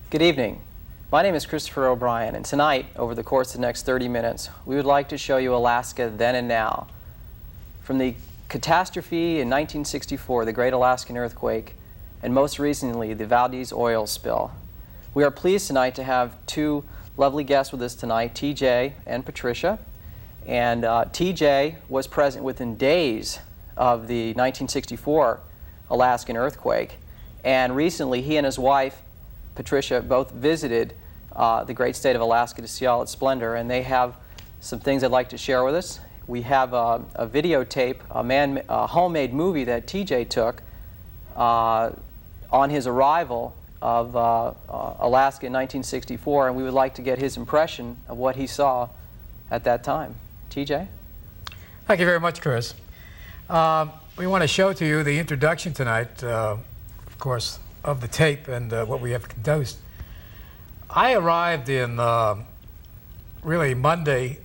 Good evening. My name is Christopher O'Brien, and tonight, over the course of the next 30 minutes, we would like to show you Alaska then and now. From the catastrophe in 1964, the Great Alaskan Earthquake, and most recently, the Valdez oil spill. We are pleased tonight to have two lovely guests with us tonight, TJ and Patricia. And TJ was present within days of the 1964 Alaskan earthquake. And recently, he and his wife, Patricia, both visited the great state of Alaska to see all its splendor, and they have some things they'd like to share with us. We have a videotape, a homemade movie that TJ took on his arrival of Alaska in 1964, and we would like to get his impression of what he saw at that time. TJ? Thank you very much, Chris. We want to show to you the introduction tonight, of course, of the tape and what we have conducted. I arrived in really Monday,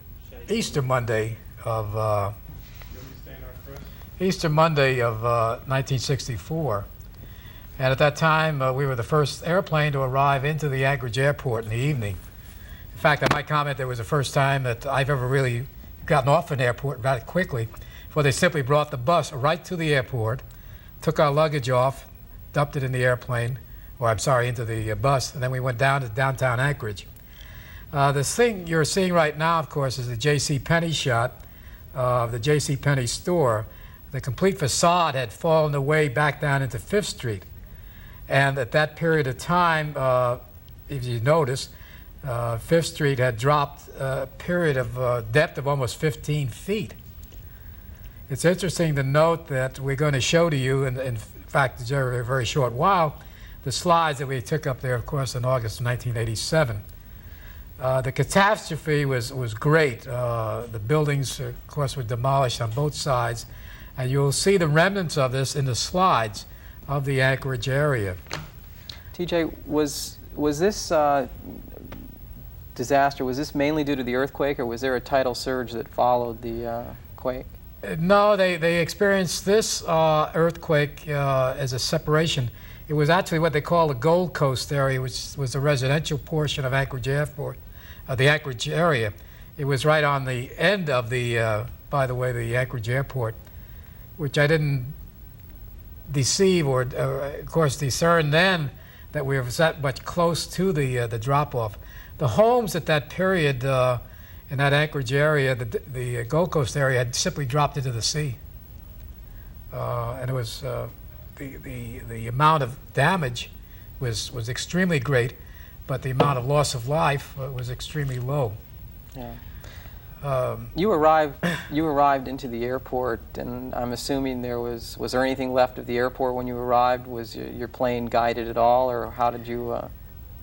Easter Monday of 1964, and at that time we were the first airplane to arrive into the Anchorage airport in the evening. In fact, I might comment that was the first time that I've ever really gotten off an airport that quickly, where they simply brought the bus right to the airport, took our luggage off, dumped it in the airplane, or I'm sorry, into the bus, and then we went down to downtown Anchorage. This thing you're seeing right now, of course, is the J.C. Penney shot of the J.C. Penney store. The complete facade had fallen away back down into 5th Street. And at that period of time, if you notice, 5th Street had dropped a period of depth of almost 15 feet. It's interesting to note that we're going to show to you, in fact, in a very short while, the slides that we took up there, of course, in August of 1987. The catastrophe was great. The buildings, of course, were demolished on both sides, and you'll see the remnants of this in the slides of the Anchorage area. TJ, was this disaster, was this mainly due to the earthquake, or was there a tidal surge that followed the quake? No, they experienced this earthquake as a separation. It was actually what they call the Gold Coast area, which was the residential portion of Anchorage Airport, the Anchorage area. It was right on the end of the, by the way, the Anchorage Airport, which I didn't deceive or of course, discern then that we were that much close to the drop-off. The homes at that period in that Anchorage area, the Gold Coast area, had simply dropped into the sea. And it was, the amount of damage was extremely great, but the amount of loss of life was extremely low. Yeah. You arrived into the airport, and I'm assuming was there anything left of the airport when you arrived? Was your plane guided at all, or how did you?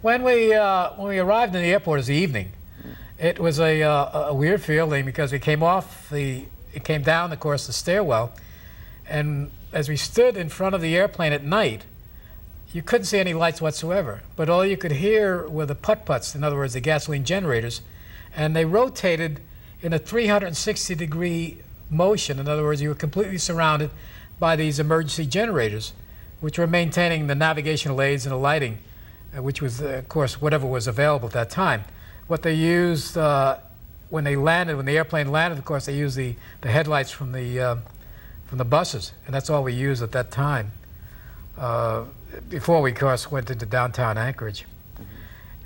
When we arrived in the airport, it was the evening. It was a weird feeling because it came down, of course, the stairwell, and as we stood in front of the airplane at night, you couldn't see any lights whatsoever, but all you could hear were the putt-putts, in other words, the gasoline generators, and they rotated in a 360-degree motion. In other words, you were completely surrounded by these emergency generators, which were maintaining the navigational aids and the lighting, which was, of course, whatever was available at that time. What they used when the airplane landed, of course, they used the headlights from the buses, and that's all we used at that time. Before we, of course, went into downtown Anchorage.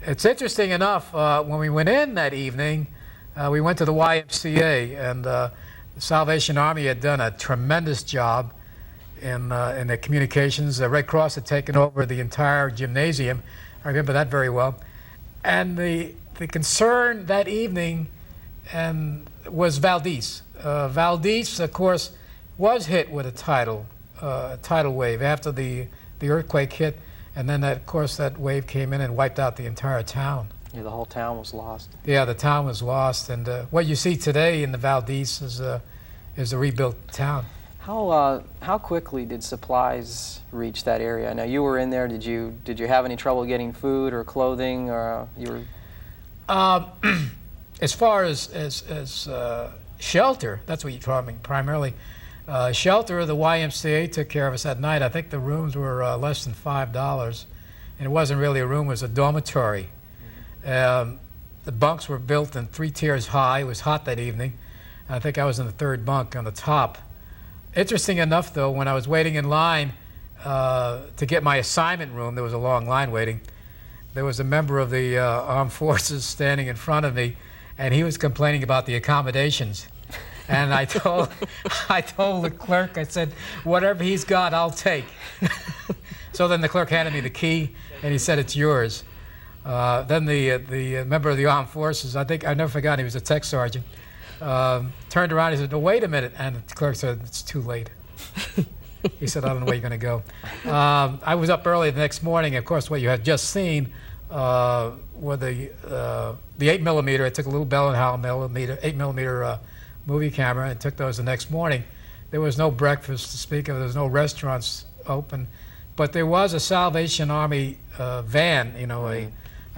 It's interesting enough, when we went in that evening, we went to the YMCA, and the Salvation Army had done a tremendous job in their communications. The Red Cross had taken over the entire gymnasium. I remember that very well. And the concern that evening was Valdez. Valdez, of course, was hit with a tidal wave after the earthquake hit, and then of course that wave came in and wiped out the entire town. Yeah, the whole town was lost. Yeah, the town was lost, and what you see today in the Valdez is a rebuilt town. How quickly did supplies reach that area? Now, you were in there. Did you have any trouble getting food or clothing, or you were? As far as shelter, that's what you're talking primarily. Shelter, the YMCA took care of us that night. I think the rooms were less than $5, and it wasn't really a room, it was a dormitory. The bunks were built in 3 tiers high. It was hot that evening. I think I was in the 3rd bunk on the top. Interesting enough, though, when I was waiting in line to get my assignment room, there was a long line waiting. There was a member of the armed forces standing in front of me, and he was complaining about the accommodations. And I told the clerk, I said, whatever he's got, I'll take. So then the clerk handed me the key, and he said, it's yours. Then the member of the armed forces, I think, I never forgot, he was a tech sergeant, turned around and said, no, wait a minute. And the clerk said, it's too late. He said, I don't know where you're going to go. I was up early the next morning. Of course, what you had just seen were the 8mm. I took a little Bell & Howell 8mm movie camera and took those the next morning. There was no breakfast to speak of. There was no restaurants open. But there was a Salvation Army van, you know, a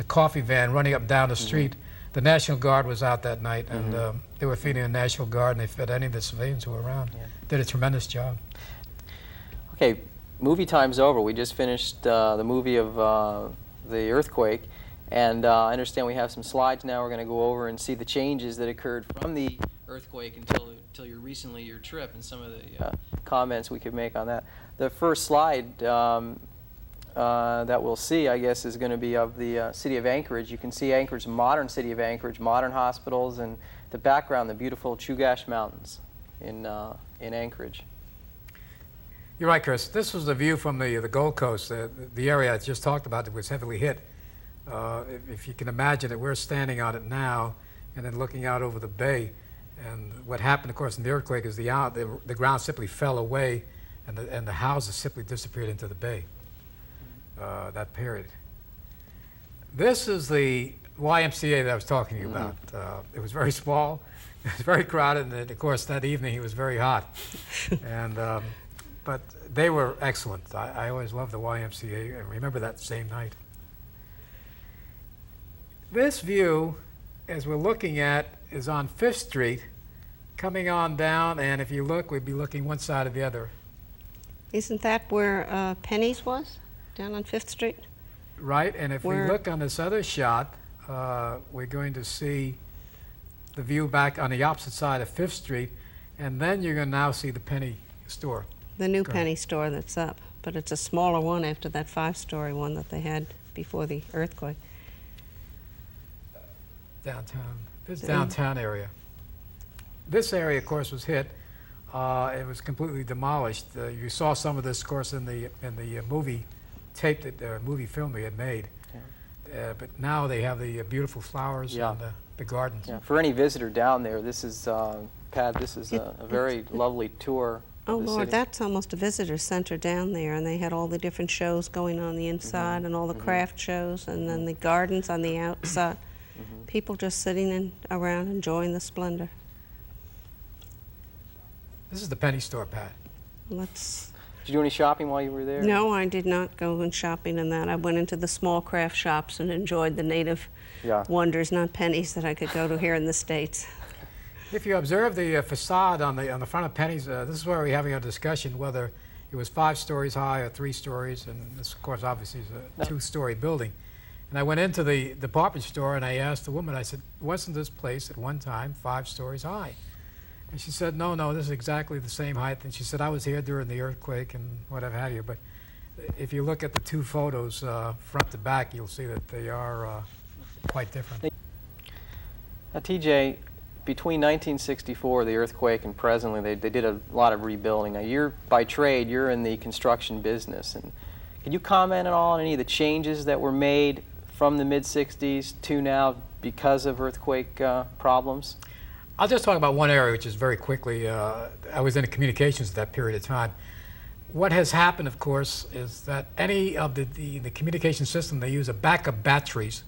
coffee van running up and down the street. The National Guard was out that night, and they were feeding the National Guard, and they fed any of the civilians who were around. Did a tremendous job. Okay, movie time's over. We just finished the movie of the earthquake, and I understand we have some slides now. We're going to go over and see the changes that occurred from the earthquake until your trip, and some of the comments we could make on that. The first slide that we'll see, I guess, is going to be of the city of Anchorage. You can see Anchorage, modern city of Anchorage, modern hospitals, and the background, the beautiful Chugach Mountains in Anchorage. You're right, Chris. This was the view from the Gold Coast, the area I just talked about that was heavily hit. If you can imagine it, we're standing on it now and then looking out over the bay. And what happened, of course, in the earthquake is the ground simply fell away and the houses simply disappeared into the bay, that period. This is the YMCA that I was talking to you about. It was very small, it was very crowded, and of course that evening it was very hot. And but they were excellent. I always loved the YMCA and remember that same night. This view, as we're looking at, is on 5th Street, coming on down, and if you look, we'd be looking one side or the other. Isn't that where Penny's was, down on 5th Street? Right, and if we look on this other shot, we're going to see the view back on the opposite side of 5th Street, and then you're going to now see the Penny store. The new Penny store that's up, but it's a smaller one after that 5-story one that they had before the earthquake. Downtown. This downtown area. This area, of course, was hit. It was completely demolished. You saw some of this, of course, in the movie tape, movie film they had made. But now they have the beautiful flowers and the gardens. Yeah. For any visitor down there, this is Pat. This is a very lovely tour. Oh Lord, that's almost a visitor center down there, and they had all the different shows going on the inside and all the craft shows, and then the gardens on the outside. People just sitting around enjoying the splendor. This is the Penny store, Pat. Did you do any shopping while you were there? No, I did not go in shopping in that. I went into the small craft shops and enjoyed the native wonders, not Pennies, that I could go to here in the States. If you observe the facade on the front of Penny's, this is where we're having a discussion whether it was 5 stories high or 3 stories, and this, of course, obviously is a 2-story building. And I went into the department store and I asked the woman, I said, wasn't this place at one time 5 stories high? And she said, no, this is exactly the same height. And she said, I was here during the earthquake and whatever have you. But if you look at the 2 photos, front to back, you'll see that they are quite different. Now, TJ, between 1964, the earthquake, and presently, they did a lot of rebuilding. Now, by trade, you're in the construction business. And can you comment at all on any of the changes that were made from the mid-'60s to now because of earthquake problems? I'll just talk about one area, which is very quickly. I was in communications at that period of time. What has happened, of course, is that any of the communication system, they use a backup batteries.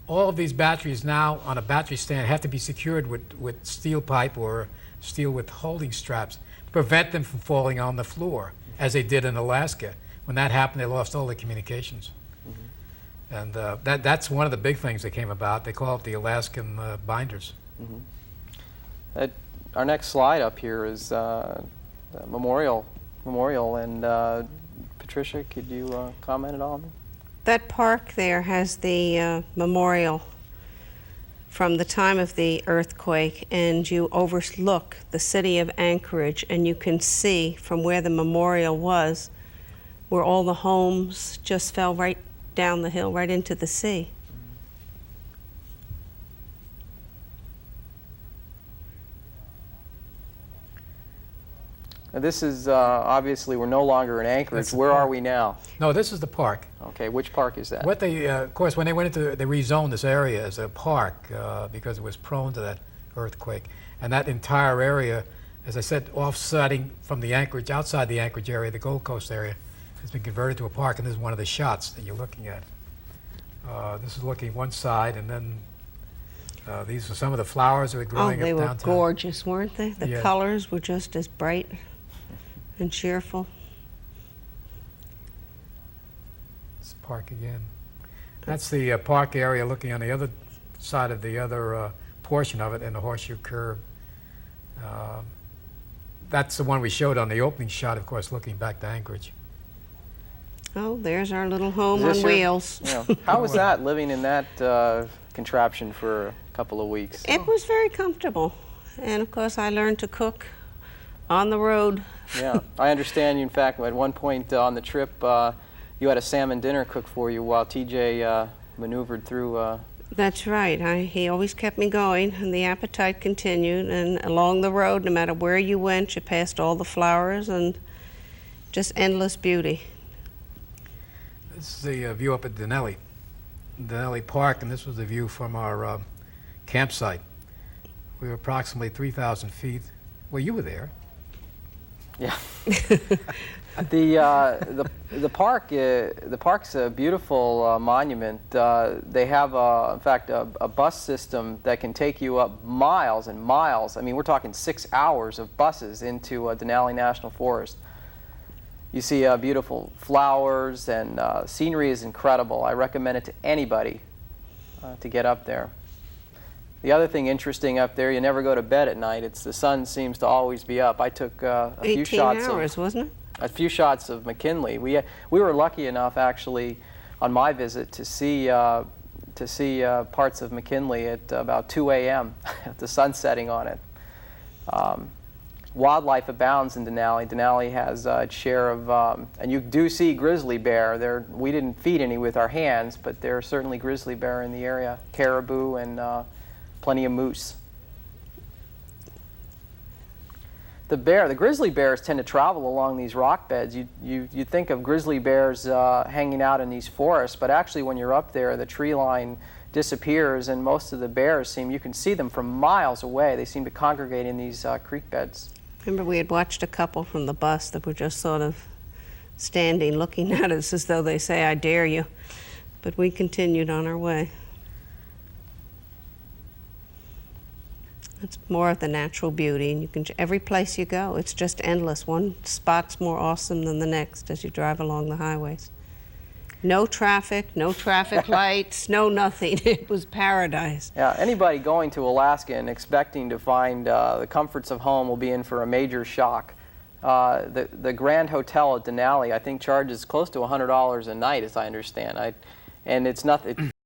All of these batteries now on a battery stand have to be secured with steel pipe or steel with holding straps to prevent them from falling on the floor, as they did in Alaska. When that happened, they lost all their communications. And that's one of the big things that came about. They call it the Alaskan binders. Our next slide up here is the memorial, and Patricia, could you comment at all on that? That park there has the memorial from the time of the earthquake, and you overlook the city of Anchorage, and you can see from where the memorial was, where all the homes just fell right down the hill, right into the sea. Now this is obviously we're no longer in Anchorage. Where are we now? No, this is the park. Okay, which park is that? What they, of course, when they went into, they rezoned this area as a park because it was prone to that earthquake. And that entire area, as I said, offsetting from the Anchorage, outside the Anchorage area, the Gold Coast area, has been converted to a park. And this is one of the shots that you're looking at. This is looking one side, and then these are some of the flowers that were growing up downtown. Oh, they were gorgeous, weren't they? The colors were just as bright and cheerful. It's the park again. That's the park area looking on the other side of the other portion of it in the horseshoe curve. That's the one we showed on the opening shot, of course, looking back to Anchorage. Oh, there's our little home on wheels. Yeah. How was that, living in that contraption for a couple of weeks? It was very comfortable. And of course, I learned to cook on the road. Yeah, I understand you, in fact, at one point on the trip, you had a salmon dinner cooked for you while TJ maneuvered through. That's right. He always kept me going, and the appetite continued. And along the road, no matter where you went, you passed all the flowers and just endless beauty. This is the view up at Denali Park, and this was the view from our campsite. We were approximately 3,000 feet. Well, you were there. Yeah. The park's a beautiful monument. They have, in fact, a bus system that can take you up miles and miles. I mean, we're talking 6 hours of buses into Denali National Forest. You see beautiful flowers, and scenery is incredible. I recommend it to anybody to get up there. The other thing interesting up there, you never go to bed at night. The sun seems to always be up. I took a few shots 18 hours, wasn't it? A few shots of McKinley. We were lucky enough, actually, on my visit to see parts of McKinley at about 2 a.m. the sun setting on it. Wildlife abounds in Denali. Denali has its share of, and you do see grizzly bear. We didn't feed any with our hands, but there are certainly grizzly bear in the area, caribou, and plenty of moose. The grizzly bears tend to travel along these rock beds. You think of grizzly bears hanging out in these forests, but actually when you're up there, the tree line disappears, and most of the bears you can see them from miles away. They seem to congregate in these creek beds. Remember, we had watched a couple from the bus that were just sort of standing, looking at us as though they say, "I dare you." But we continued on our way. It's more of the natural beauty, and you can, every place you go, it's just endless. One spot's more awesome than the next as you drive along the highways. No traffic lights, no nothing. It was paradise. Yeah, anybody going to Alaska and expecting to find the comforts of home will be in for a major shock. The Grand Hotel at Denali, I think, charges close to $100 a night, as I understand. And it's nothing.